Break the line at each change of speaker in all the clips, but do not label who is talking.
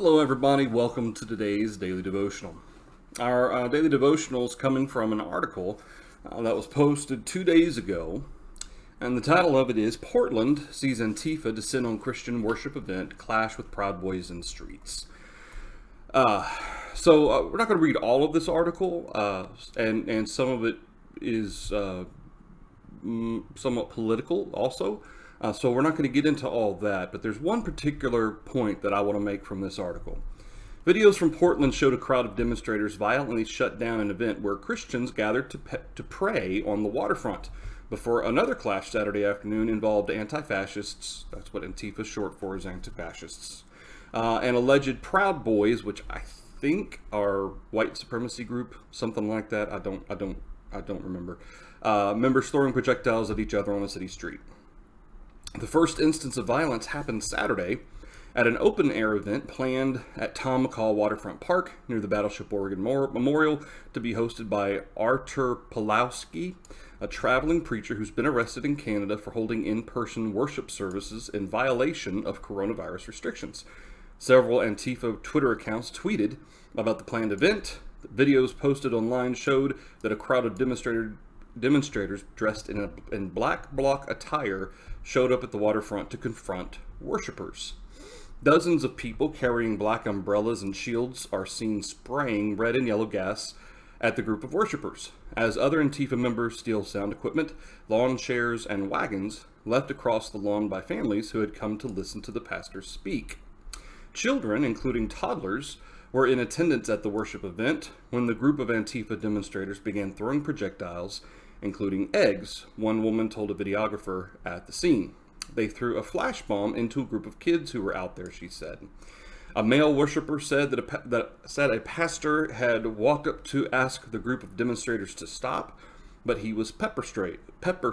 Hello, everybody. Welcome to today's Daily Devotional. Our Daily Devotional is coming from an article that was posted 2 days ago, and the title of it is Portland Sees Antifa Descend on Christian Worship Event, Clash with Proud Boys in Streets. We're not going to read all of this article, and some of it is somewhat political also. So we're not going to get into all that, but there's one particular point that I want to make from this article. Videos from Portland showed a crowd of demonstrators violently shut down an event where Christians gathered to pray on the waterfront before another clash Saturday afternoon involved anti-fascists, that's what Antifa is short for, is anti-fascists, and alleged Proud Boys, which I think are white supremacy group, something like that. I don't remember. Members throwing projectiles at each other on a city street. The first instance of violence happened Saturday at an open-air event planned at Tom McCall Waterfront Park near the Battleship Oregon Memorial to be hosted by Artur Pawlowski, a traveling preacher who's been arrested in Canada for holding in-person worship services in violation of coronavirus restrictions. Several Antifa Twitter accounts tweeted about the planned event. The videos posted online showed that a crowd of demonstrators dressed in black bloc attire showed up at the waterfront to confront worshipers. Dozens of people carrying black umbrellas and shields are seen spraying red and yellow gas at the group of worshipers, as other Antifa members steal sound equipment, lawn chairs, and wagons left across the lawn by families who had come to listen to the pastor speak. Children, including toddlers, were in attendance at the worship event when the group of Antifa demonstrators began throwing projectiles, including eggs, one woman told a videographer at the scene. They threw a flash bomb into a group of kids who were out there, she said. A male worshiper said that a pastor had walked up to ask the group of demonstrators to stop, but he was pepper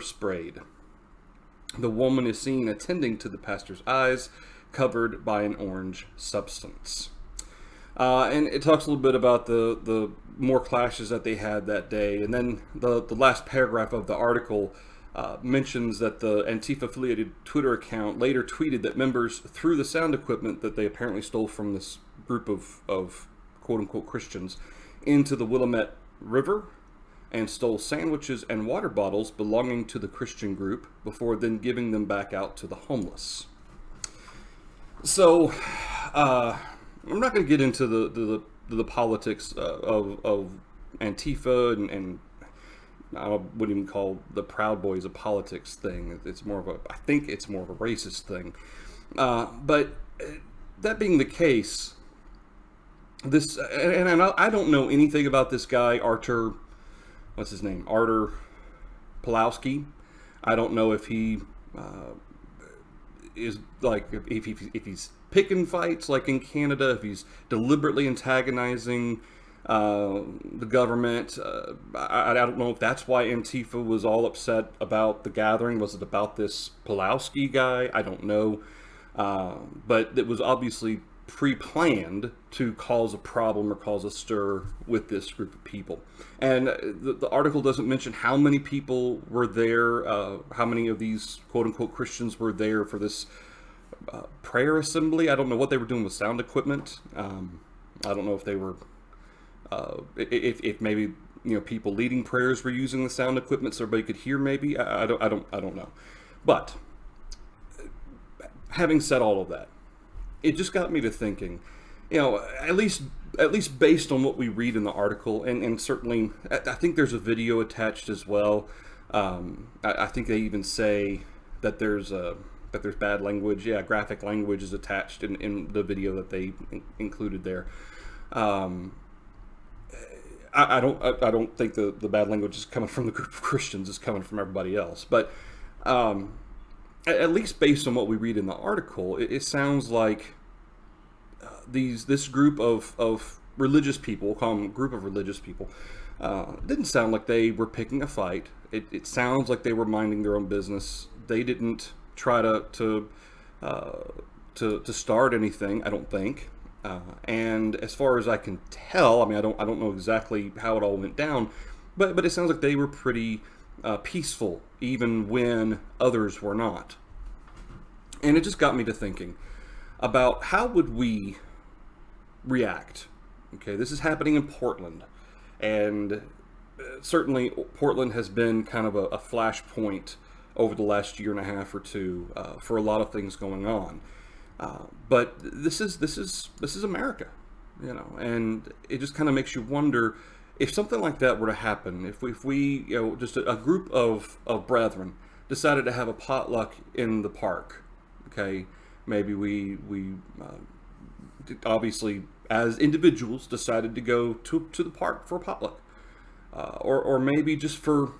sprayed. The woman is seen attending to the pastor's eyes, covered by an orange substance. And it talks a little bit about the more clashes that they had that day. And then the last paragraph of the article mentions that the Antifa-affiliated Twitter account later tweeted that members threw the sound equipment that they apparently stole from this group of quote-unquote Christians into the Willamette River and stole sandwiches and water bottles belonging to the Christian group before then giving them back out to the homeless. So, I'm not going to get into the politics of Antifa and I wouldn't even call the Proud Boys a politics thing. I think it's more of a racist thing. But that being the case, I don't know anything about this guy, Artur Pawlowski. I don't know if he is like if he's picking fights like in Canada, if he's deliberately antagonizing the government. I don't know if that's why Antifa was all upset about the gathering. Was it about this Pawlowski guy? I don't know. But it was obviously pre-planned to cause a problem or cause a stir with this group of people. And the article doesn't mention how many people were there, how many of these quote-unquote Christians were there for this prayer assembly. I don't know what they were doing with sound equipment. I don't know if they were, if maybe people leading prayers were using the sound equipment so everybody could hear. Maybe I don't know. But having said all of that, it just got me to thinking. At least based on what we read in the article, and certainly I think there's a video attached as well. I think they even say that there's bad language. Yeah, graphic language is attached in the video that they included there. I don't think the bad language is coming from the group of Christians. It's coming from everybody else. But at least based on what we read in the article, it sounds like this group of religious people, we'll call them a group of religious people, didn't sound like they were picking a fight. It sounds like they were minding their own business. They didn't try to start anything, I don't think. And as far as I can tell, I don't know exactly how it all went down, but it sounds like they were pretty peaceful, even when others were not. And it just got me to thinking about how would we react. Okay, this is happening in Portland, and certainly Portland has been kind of a flashpoint over the last year and a half or two for a lot of things going on. But this is America, and it just kind of makes you wonder if something like that were to happen. If we just a group of brethren decided to have a potluck in the park, okay, maybe we obviously as individuals decided to go to the park for a potluck, or maybe just for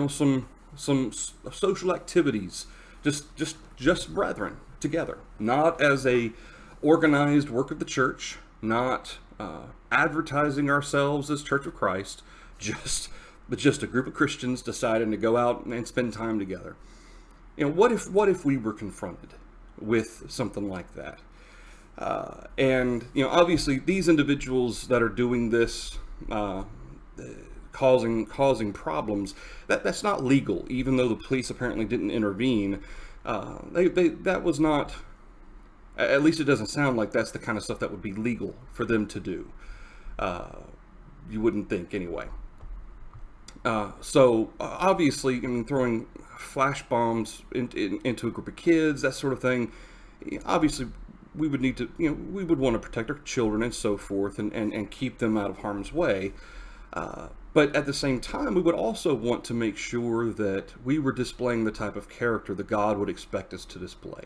some social activities, just brethren together, not as a organized work of the church, not advertising ourselves as Church of Christ, just a group of Christians deciding to go out and spend time together. What if we were confronted with something like that? And obviously these individuals that are doing this, causing problems, that's not legal. Even though the police apparently didn't intervene, that was not. At least it doesn't sound like that's the kind of stuff that would be legal for them to do. You wouldn't think anyway. So obviously, throwing flash bombs into a group of kids, that sort of thing. Obviously, we would need to, we would want to protect our children and so forth, and keep them out of harm's way. But at the same time, we would also want to make sure that we were displaying the type of character that God would expect us to display,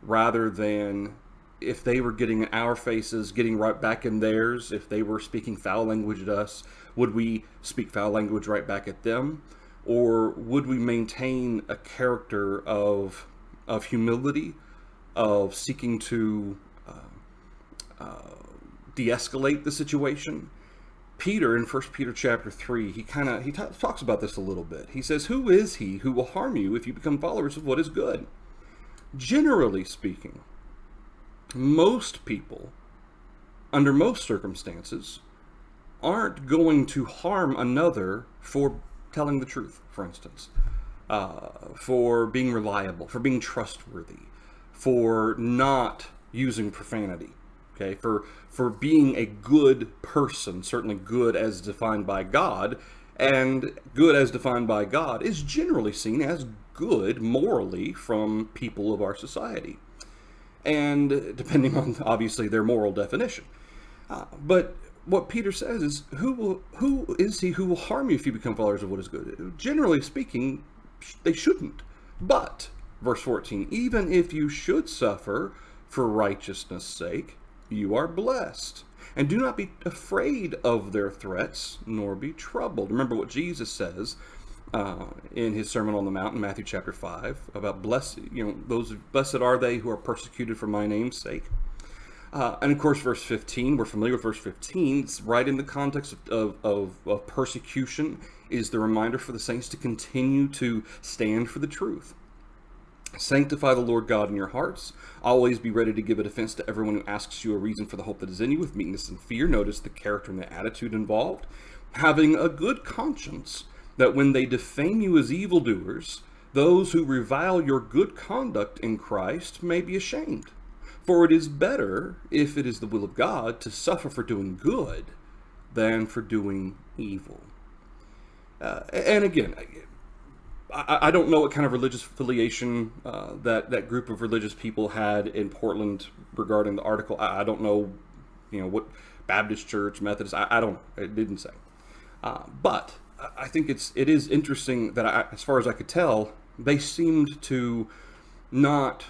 rather than if they were getting in our faces, getting right back in theirs. If they were speaking foul language at us, would we speak foul language right back at them? Or would we maintain a character of humility, of seeking to de-escalate the situation? Peter, in 1 Peter chapter 3, he talks about this a little bit. He says, "Who is he who will harm you if you become followers of what is good?" Generally speaking, most people, under most circumstances, aren't going to harm another for telling the truth, for instance, for being reliable, for being trustworthy, for not using profanity, okay, for being a good person, certainly good as defined by God, and good as defined by God is generally seen as good morally from people of our society, and depending on obviously their moral definition. But what Peter says is, who is he who will harm you if you become followers of what is good? Generally speaking, they shouldn't. But verse 14, even if you should suffer for righteousness' sake, you are blessed. And do not be afraid of their threats, nor be troubled. Remember what Jesus says in his Sermon on the Mount in Matthew chapter 5 about blessed are they who are persecuted for my name's sake. And of course, verse 15, we're familiar with verse 15. It's right in the context of persecution, is the reminder for the saints to continue to stand for the truth. Sanctify the Lord God in your hearts. Always be ready to give a defense to everyone who asks you a reason for the hope that is in you with meekness and fear. Notice the character and the attitude involved. Having a good conscience, that when they defame you as evildoers, those who revile your good conduct in Christ may be ashamed. For it is better, if it is the will of God, to suffer for doing good than for doing evil. And again, I don't know what kind of religious affiliation that group of religious people had in Portland regarding the article. I don't know, what Baptist church, Methodist. I don't know. It didn't say. But I think it is interesting that as far as I could tell, they seemed to not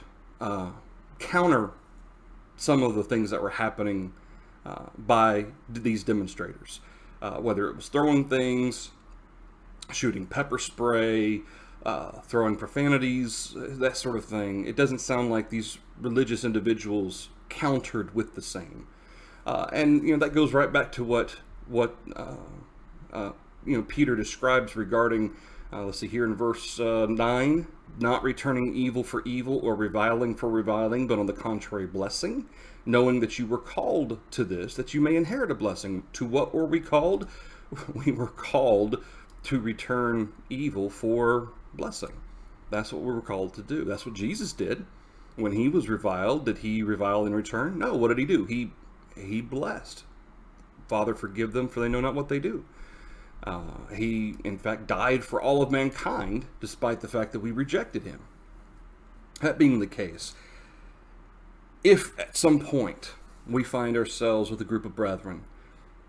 counter some of the things that were happening by these demonstrators, whether it was throwing things, shooting pepper spray, throwing profanities, that sort of thing. It doesn't sound like these religious individuals countered with the same. And that goes right back to what Peter describes regarding, let's see here in verse 9, not returning evil for evil or reviling for reviling, but on the contrary blessing, knowing that you were called to this, that you may inherit a blessing. To what were we called? We were called to return evil for blessing. That's what we were called to do. That's what Jesus did when he was reviled. Did he revile in return? No. What did he do? he blessed. Father, forgive them, for they know not what they do. He, in fact, died for all of mankind, despite the fact that we rejected him. That being the case, if at some point we find ourselves with a group of brethren,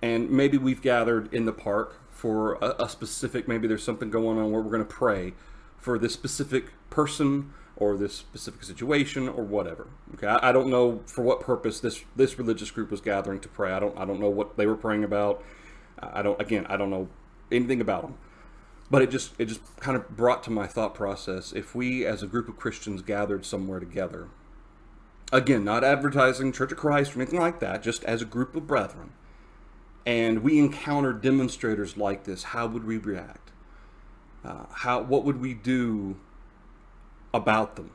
and maybe we've gathered in the park for a specific, maybe there's something going on where we're going to pray for this specific person or this specific situation or whatever. Okay, I don't know for what purpose this religious group was gathering to pray. I don't know what they were praying about. I don't know anything about them. But it just kind of brought to my thought process, if we as a group of Christians gathered somewhere together, again, not advertising Church of Christ or anything like that, just as a group of brethren, and we encountered demonstrators like this, how would we react? What would we do about them?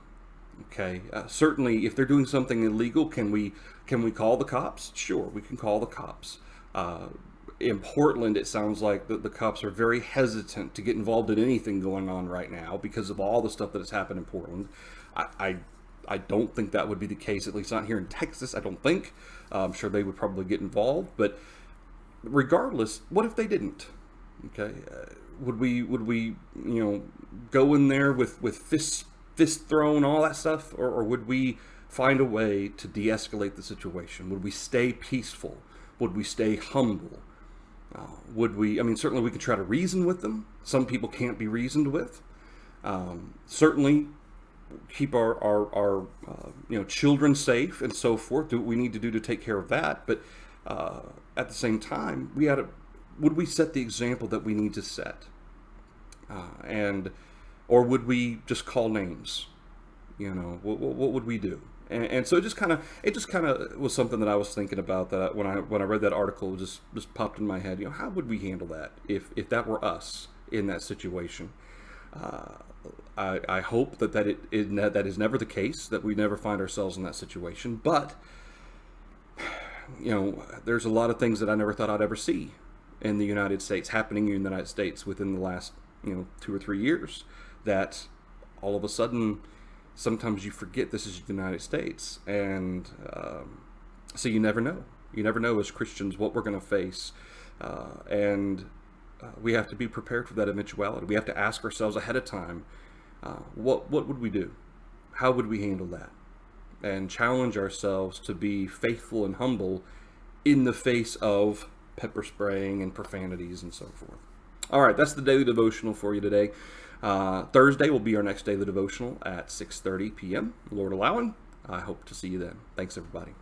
Okay, certainly if they're doing something illegal, can we call the cops? Sure, we can call the cops. In Portland, it sounds like the cops are very hesitant to get involved in anything going on right now because of all the stuff that has happened in Portland. I don't think that would be the case, at least not here in Texas, I don't think. I'm sure they would probably get involved, but regardless, what if they didn't? Okay, would we go in there with fist thrown, all that stuff, or would we find a way to de-escalate the situation? Would we stay peaceful? Would we stay humble? Certainly we can try to reason with them. Some people can't be reasoned with. Certainly keep our children safe and so forth. Do what we need to do to take care of that. But at the same time, would we set the example that we need to set? Or would we just call names? What would we do? And so it just kind of was something that I was thinking about, that when I read that article, it just popped in my head. How would we handle that if that were us in that situation? I hope that is never the case, that we never find ourselves in that situation. But there's a lot of things that I never thought I'd ever see in the United States, happening in the United States within the last 2 or 3 years, that all of a sudden sometimes you forget this is the United States. And so you never know as Christians what we're going to face, and we have to be prepared for that eventuality. We have to ask ourselves ahead of time, what would we do? How would we handle that? And challenge ourselves to be faithful and humble in the face of pepper spraying and profanities and so forth. All right, that's the Daily Devotional for you today. Thursday will be our next Daily Devotional at 6:30 p.m. Lord allowing. I hope to see you then. Thanks, everybody.